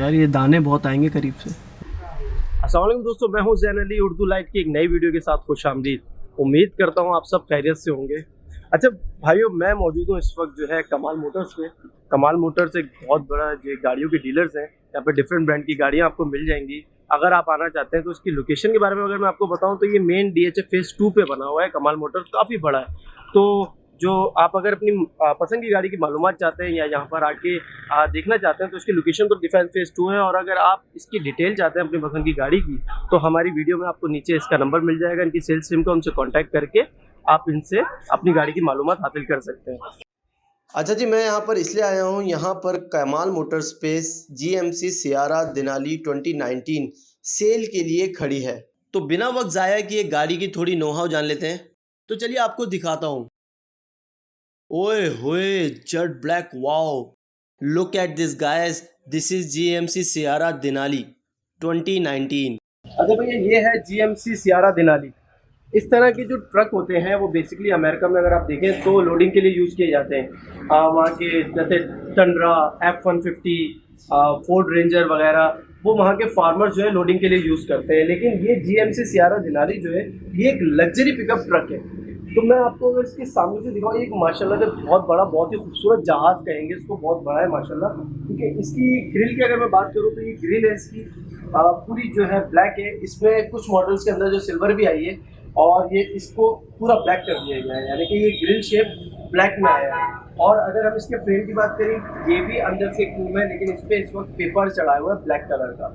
यार, ये दाने बहुत आएंगे करीब से। अस्सलाम वालेकुम दोस्तों, मैं हूं ज़ैन अली। उर्दू लाइट की एक नई वीडियो के साथ खुशामदीद। उम्मीद करता हूं आप सब खैरियत से होंगे। अच्छा भाइयों, मैं मौजूद हूं इस वक्त जो है कमाल मोटर्स पे। कमाल मोटर्स एक बहुत बड़ा जो गाड़ियों के डीलर्स हैं। यहाँ पे डिफरेंट ब्रांड की गाड़ियाँ आपको मिल जाएंगी। अगर आप आना चाहते हैं तो उसकी लोकेशन के बारे में अगर मैं आपको बताऊं तो ये मेन DHA फेज़ 2 पे बना हुआ है। कमाल मोटर्स काफ़ी बड़ा है। तो जो आप अगर अपनी पसंद की गाड़ी की मालूमात चाहते हैं या यहाँ पर आके देखना चाहते हैं तो इसकी लोकेशन तो डिफेंस फेज़ 2 है। और अगर आप इसकी डिटेल चाहते हैं अपनी पसंद की गाड़ी की तो हमारी वीडियो में आपको नीचे इसका नंबर मिल जाएगा। इनकी सेल्स टीम का, उनसे कॉन्टैक्ट करके आप इनसे अपनी गाड़ी की मालूमात हासिल कर सकते हैं। अच्छा जी, मैं यहाँ पर इसलिए आया हूँ। यहाँ पर Kamal motor space GMC Sierra Denali 2019 sale के लिए खड़ी है। तो बिना वक्त ज़ाया किए गाड़ी की थोड़ी नोहाव जान लेते हैं। तो चलिए आपको दिखाता हूँ। ओए होए, jet black, wow, look at this guys, this is GMC Sierra Denali 2019। अच्छा भैया, ये है GMC सियारा दिनाली। इस तरह के जो ट्रक होते हैं वो बेसिकली अमेरिका में अगर आप देखें तो लोडिंग के लिए यूज़ किए जाते हैं। वहाँ के जैसे टंड्रा, F-150, फोर्ड रेंजर वगैरह, वो वहाँ के फार्मर्स जो है लोडिंग के लिए यूज़ करते हैं। लेकिन ये GMC सियारा दिनाली जो है ये एक लग्जरी पिकअप ट्रक है। तो मैं आपको अगर इसके सामने से दिखाऊँ, एक माशाल्लाह से बहुत बड़ा, बहुत ही खूबसूरत जहाज़ कहेंगे इसको, बहुत बड़ा है माशाल्लाह। क्योंकि इसकी ग्रिल की अगर मैं बात करूँ तो ये ग्रिल है इसकी पूरी जो है ब्लैक है। इसमें कुछ मॉडल्स के अंदर जो सिल्वर भी आई है और ये इसको पूरा ब्लैक कर दिया गया है, यानी कि ये ग्रिल शेप ब्लैक में आया है। और अगर हम इसके फ्रेम की बात करें, ये भी अंदर से क्रूम है, लेकिन इस पर इस वक्त पेपर चढ़ा हुआ है ब्लैक कलर का।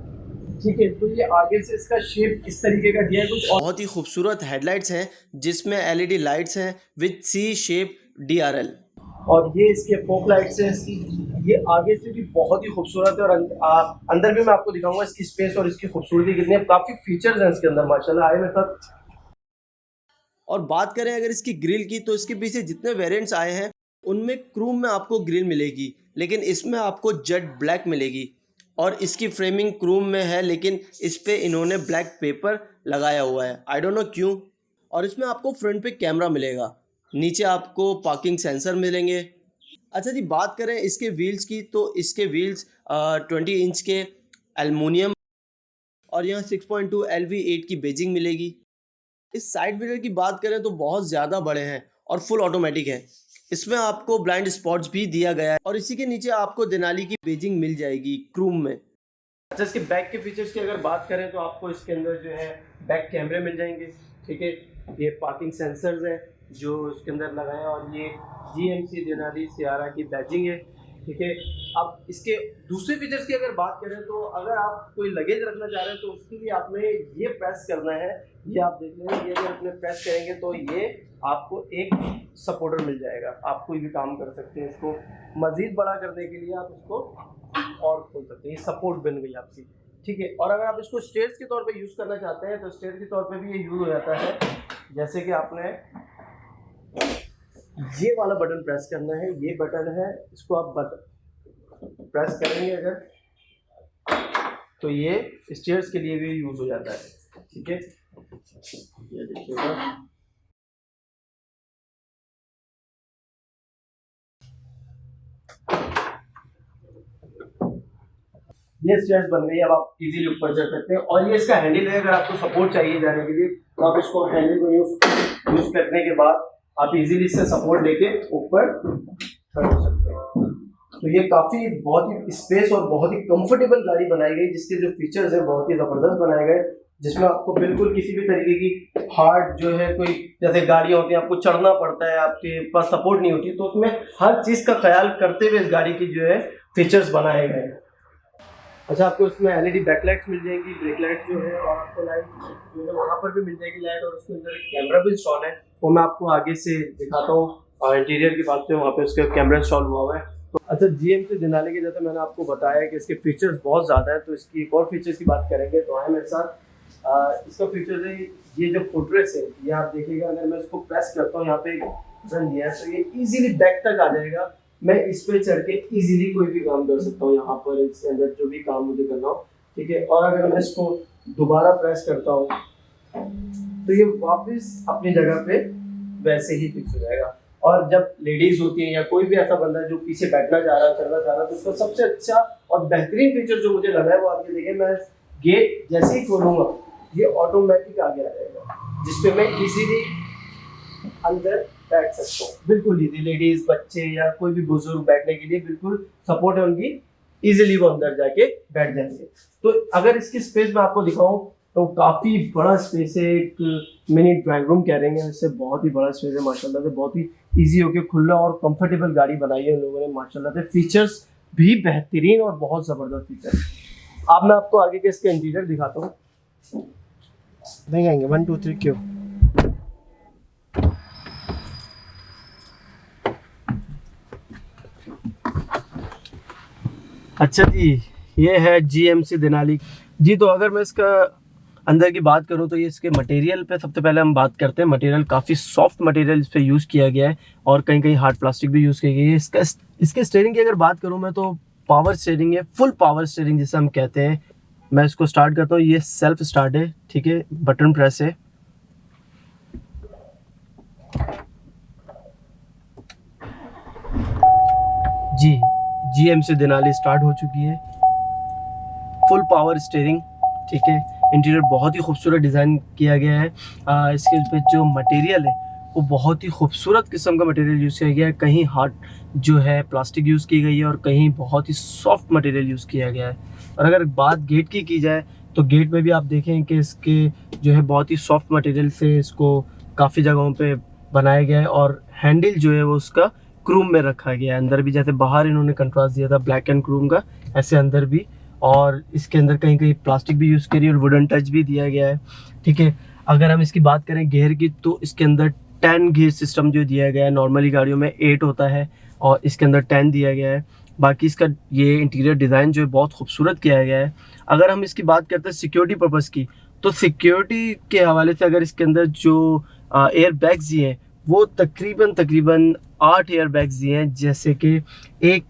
ठीक है, तो ये आगे से इसका शेप इस तरीके का दिया है कुछ। और बहुत ही खूबसूरत हेडलाइट्स हैं जिसमें LED लाइट्स हैं विद C शेप DRL। और ये इसके फोक लाइट्स हैं इसकी। ये आगे से भी बहुत ही खूबसूरत है और अंदर भी मैं आपको दिखाऊंगा इसकी स्पेस और इसकी खूबसूरती कितनी है। काफ़ी फीचर्स हैं इसके अंदर माशाल्लाह आए मेरे साथ। और बात करें अगर इसकी ग्रिल की, तो इसके पीछे जितने वेरिएंट्स आए हैं उनमें क्रूम में आपको ग्रिल मिलेगी, लेकिन इसमें आपको जेट ब्लैक मिलेगी। और इसकी फ्रेमिंग क्रूम में है, लेकिन इस पे इन्होंने ब्लैक पेपर लगाया हुआ है, आई डोंट नो क्यों। और इसमें आपको फ्रंट पे कैमरा मिलेगा, नीचे आपको पार्किंग सेंसर मिलेंगे। अच्छा जी, बात करें इसके व्हील्स की, तो इसके व्हील्स 20 इंच के एल्युमिनियम और यहाँ 6.2 LV8 की बेजिंग मिलेगी। इस साइड मिरर की बात करें तो बहुत ज़्यादा बड़े हैं और फुल ऑटोमेटिक है। इसमें आपको ब्लाइंड स्पॉट्स भी दिया गया है और इसी के नीचे आपको देनाली की बेजिंग मिल जाएगी क्रूम में। अच्छा, इसके बैक के फीचर्स की अगर बात करें तो आपको इसके अंदर जो है बैक कैमरे मिल जाएंगे। ठीक है, ये पार्किंग सेंसर्स हैं जो इसके अंदर लगाए हैं और ये GMC दिनाली सियारा की बैजिंग है। ठीक है, अब इसके दूसरे फीचर्स की अगर बात करें तो अगर आप कोई लगेज रखना चाह रहे हैं तो उसके लिए आपने ये प्रेस करना है। ये आप देख लें, ये अगर अपने प्रेस करेंगे तो ये आपको एक सपोर्टर मिल जाएगा। आप कोई भी काम कर सकते हैं। इसको मज़ीद बड़ा करने के लिए आप इसको और खोल सकते हैं। ये सपोर्ट बन गई आपकी। ठीक है, और अगर आप इसको स्टेयर्स के तौर पे यूज़ करना चाहते हैं तो स्टेयर के तौर पे भी ये यूज़ हो जाता है। जैसे कि आपने ये वाला बटन प्रेस करना है, ये बटन है, इसको आप प्रेस करेंगे अगर तो ये स्टेयर्स के लिए भी यूज़ हो जाता है। ठीक है, ये देखिएगा, ये स्टेयर्स बन गई। अब आप इजीली ऊपर चढ़ सकते हैं। और ये इसका हैंडल है, अगर आपको सपोर्ट चाहिए जाने के लिए तो आप इसको हैंडल को यूज करने के बाद आप इजीली इससे सपोर्ट लेके ऊपर खड़े हो सकते हैं। तो ये काफ़ी बहुत ही स्पेस और बहुत ही कंफर्टेबल गाड़ी बनाई गई, जिसके जो फीचर्स हैं बहुत ही ज़बरदस्त बनाए गए, जिसमें आपको बिल्कुल किसी भी तरीके की हार्ड जो है कोई जैसे गाड़ियाँ होती हैं आपको चढ़ना पड़ता है, आपके पास सपोर्ट नहीं होती, तो उसमें हर चीज़ का ख्याल करते हुए इस गाड़ी की जो है फीचर्स बनाए गए हैं। अच्छा, आपको इसमें LED बैकलाइट्स मिल जाएंगी, ब्रेक लाइट जो है, और आपको लाइट जो है वहाँ पर भी मिल जाएगी लाइट, और उसके अंदर कैमरा भी इंस्टॉल है। वो मैं आपको आगे से दिखाता हूँ। और इंटीरियर की बात करें, वहाँ पे उसका कैमरा इंस्टॉल हुआ हुआ है। तो अच्छा, GMC दिनाली के जैसे मैंने आपको बताया कि इसके फीचर्स बहुत ज़्यादा है, तो इसकी एक और फीचर्स की बात करेंगे तो आए मेरे साथ। इसका फीचर है ये जो फुटरेस्ट है, ये आप देखिएगा, अगर मैं इसको प्रेस करता हूँ, यहाँ पे एक बटन दिया है तो ये ईजिली बैक तक आ जाएगा। मैं इस पे चढ़ के इजीली कोई भी काम कर सकता हूँ यहाँ पर, इसके अंदर जो भी काम मुझे करना हो। ठीक है, और अगर मैं इसको दोबारा प्रेस करता हूँ तो ये वापस अपनी जगह पे वैसे ही फिक्स हो जाएगा। और जब लेडीज होती है या कोई भी ऐसा बंदा है जो पीछे बैठना चाह रहा है, चलना चाह रहा है, तो उसका सबसे अच्छा और बेहतरीन फीचर जो मुझे लगा है वो आप ये देखिए, मैं गेट जैसे ही खोलूंगा ये ऑटोमेटिक आगे आ जाएगा, जिसपे मैं इजीली अंदर बैठ सकता हूँ, बिल्कुल इजी। लेडीज, बच्चे या कोई भी बुजुर्ग बैठने के लिए बिल्कुल सपोर्ट है उनकी, इजीली वो अंदर जाके बैठ जाएंगे। तो अगर इसकी स्पेस मैं आपको दिखाऊं तो काफ़ी बड़ा स्पेस है, एक मिनी ड्राइंग रूम कह रहे हैं, इससे बहुत ही बड़ा स्पेस है माशाल्लाह से, बहुत ही इजी होके खुला और कंफर्टेबल गाड़ी बनाई है उन लोगों ने माशाल्लाह से। फीचर्स भी बेहतरीन और बहुत ज़बरदस्त फीचर। अब मैं आपको आगे के इसके इंटीरियर दिखाता हूँ, देखेंगे 1 2 3 क्यों। अच्छा जी, ये है GMC देनाली जी। तो अगर मैं इसका अंदर की बात करूं तो ये इसके मटेरियल पे सबसे पहले हम बात करते हैं। मटेरियल काफ़ी सॉफ्ट मटेरियल इस पे यूज़ किया गया है और कहीं कहीं हार्ड प्लास्टिक भी यूज़ की गई है। इसके स्टीयरिंग की अगर बात करूं मैं तो पावर स्टीयरिंग है, फुल पावर स्टीयरिंग जिसे हम कहते हैं। मैं इसको स्टार्ट करता हूँ, ये सेल्फ स्टार्ट है, ठीक है, बटन प्रेस है। जी, GMC देनाली स्टार्ट हो चुकी है, फुल पावर स्टीयरिंग, ठीक है। इंटीरियर बहुत ही खूबसूरत डिज़ाइन किया गया है। इसके पे जो मटेरियल है वो बहुत ही खूबसूरत किस्म का मटेरियल यूज़ किया गया है। कहीं हार्ड जो है प्लास्टिक यूज़ की गई है और कहीं बहुत ही सॉफ्ट मटेरियल यूज़ किया गया है। और अगर बात गेट की जाए तो गेट में भी आप देखें कि इसके जो है बहुत ही सॉफ्ट मटेरियल से इसको काफ़ी जगहों पे बनाया गया है और हैंडल जो है वो उसका क्रूम में रखा गया है। अंदर भी जैसे बाहर इन्होंने कंट्रास्ट दिया था ब्लैक एंड क्रूम का, ऐसे अंदर भी, और इसके अंदर कहीं कहीं प्लास्टिक भी यूज़ करी और वुडन टच भी दिया गया है, ठीक है। अगर हम इसकी बात करें गियर की तो इसके अंदर 10 गियर सिस्टम जो दिया गया है, नॉर्मली गाड़ियों में 8 होता है और इसके अंदर 10 दिया गया है। बाकी इसका ये इंटीरियर डिज़ाइन जो है बहुत खूबसूरत किया गया है। अगर हम इसकी बात करते हैं सिक्योरिटी पर्पज़ की, तो सिक्योरिटी के हवाले से अगर इसके अंदर जो एयर बैग्स दिए हैं वो तकरीबन 8 एयर बैग्स दिए हैं, जैसे कि 1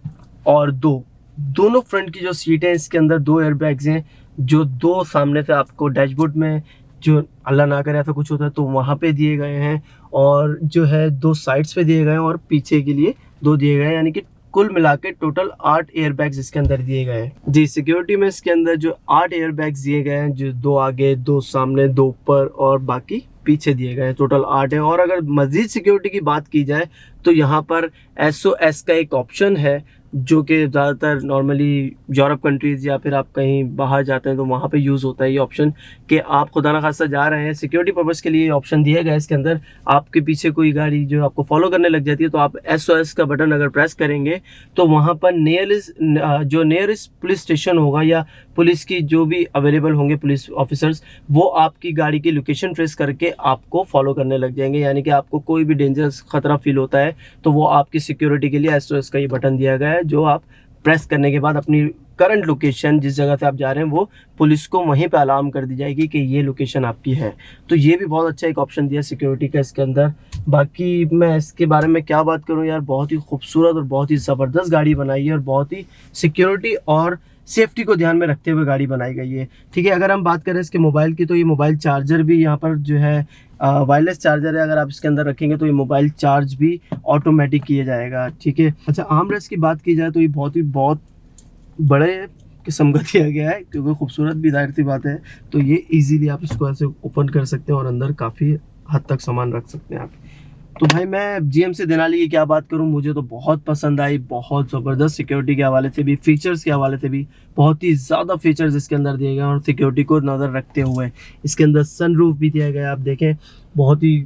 और 2 दोनों फ्रंट की जो सीटें हैं इसके अंदर 2 एयर बैग्स हैं, जो 2 सामने से आपको डैशबोर्ड में जो अल्लाह ना करे ऐसा कुछ होता है तो वहाँ पे दिए गए हैं, और जो है 2 साइड्स पे दिए गए हैं और पीछे के लिए 2 दिए गए हैं, यानी कि कुल मिला के टोटल 8 एयर बैग्स इसके अंदर दिए गए हैं। जी, सिक्योरिटी में इसके अंदर जो 8 एयर बैग्स दिए गए हैं, जो 2 आगे, 2 सामने, 2 ऊपर और बाकी पीछे दिए गए हैं, टोटल 8 है। और अगर मज़ीद सिक्योरिटी की बात की जाए तो यहाँ पर SOS का एक ऑप्शन है, जो कि ज़्यादातर नॉर्मली यूरोप कंट्रीज़ या फिर आप कहीं बाहर जाते हैं तो वहाँ पे यूज़ होता है ये ऑप्शन, कि आप खुदा ना खास्ता जा रहे हैं, सिक्योरिटी पर्पज़ के लिए ये ऑप्शन दिया गया है। इसके अंदर आपके पीछे कोई गाड़ी जो आपको फॉलो करने लग जाती है तो आप SOS का बटन अगर प्रेस करेंगे तो वहाँ पर नियरेस्ट पुलिस स्टेशन होगा या पुलिस की जो भी अवेलेबल होंगे पुलिस ऑफिसर्स, वो आपकी गाड़ी की लोकेशन ट्रेस करके आपको फॉलो करने लग जाएंगे। यानी कि आपको कोई भी डेंजरस ख़तरा फील होता है तो वो आपकी सिक्योरिटी के लिए SOS का ये बटन दिया गया है, जो आप प्रेस करने के बाद अपनी करंट लोकेशन जिस जगह से आप जा रहे हैं वो पुलिस को वहीं पे अलार्म कर दी जाएगी कि ये लोकेशन आपकी है। तो ये भी बहुत अच्छा एक ऑप्शन दिया सिक्योरिटी का इसके अंदर। बाकी मैं इसके बारे में क्या बात करूं यार, बहुत ही खूबसूरत और बहुत ही ज़बरदस्त गाड़ी बनाई है और बहुत ही सिक्योरिटी और सेफ्टी को ध्यान में रखते हुए गाड़ी बनाई गई है, ठीक है। अगर हम बात करें इसके मोबाइल की तो ये मोबाइल चार्जर भी यहाँ पर जो है वायरलेस चार्जर है, अगर आप इसके अंदर रखेंगे तो ये मोबाइल चार्ज भी ऑटोमेटिक किया जाएगा, ठीक है। अच्छा, आर्मरेस्ट की बात की जाए तो ये बहुत बड़े किस्म का दिया गया है, क्योंकि खूबसूरत भी जाहिर सी बात है, तो ये इजीली आप इसको ऐसे ओपन कर सकते हैं और अंदर काफ़ी हद तक सामान रख सकते हैं आप। तो भाई मैं GMC देनाली की क्या बात करूं, मुझे तो बहुत पसंद आई, बहुत ज़बरदस्त सिक्योरिटी के हवाले से भी, फीचर्स के हवाले से भी बहुत ही ज़्यादा फीचर्स इसके अंदर दिए गए हैं और सिक्योरिटी को नज़र रखते हुए इसके अंदर सनरूफ भी दिया गया है। आप देखें बहुत ही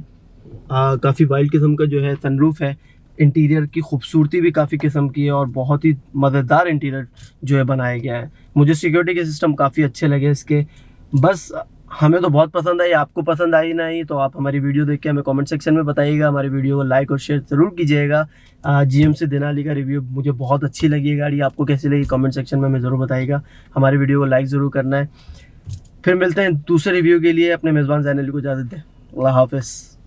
काफ़ी वाइल्ड किस्म का जो है सनरूफ है। इंटीरियर की खूबसूरती भी काफ़ी किस्म की है और बहुत ही मज़ेदार इंटीरियर जो है बनाया गया है। मुझे सिक्योरिटी के सिस्टम काफ़ी अच्छे लगे इसके, बस हमें तो बहुत पसंद आई। आपको पसंद आई नहीं तो आप हमारी वीडियो देख के हमें कमेंट सेक्शन में बताइएगा, हमारी वीडियो को लाइक और शेयर ज़रूर कीजिएगा। GMC देनाली का रिव्यू मुझे बहुत अच्छी लगी है गाड़ी, आपको कैसी लगी कमेंट सेक्शन में हमें ज़रूर बताइएगा। हमारी वीडियो को लाइक ज़रूर करना है। फिर मिलते हैं दूसरे रिव्यू के लिए, अपने मेज़बान ज़ैन अली को इजाज़त दें। अल्लाह हाफ़िज़।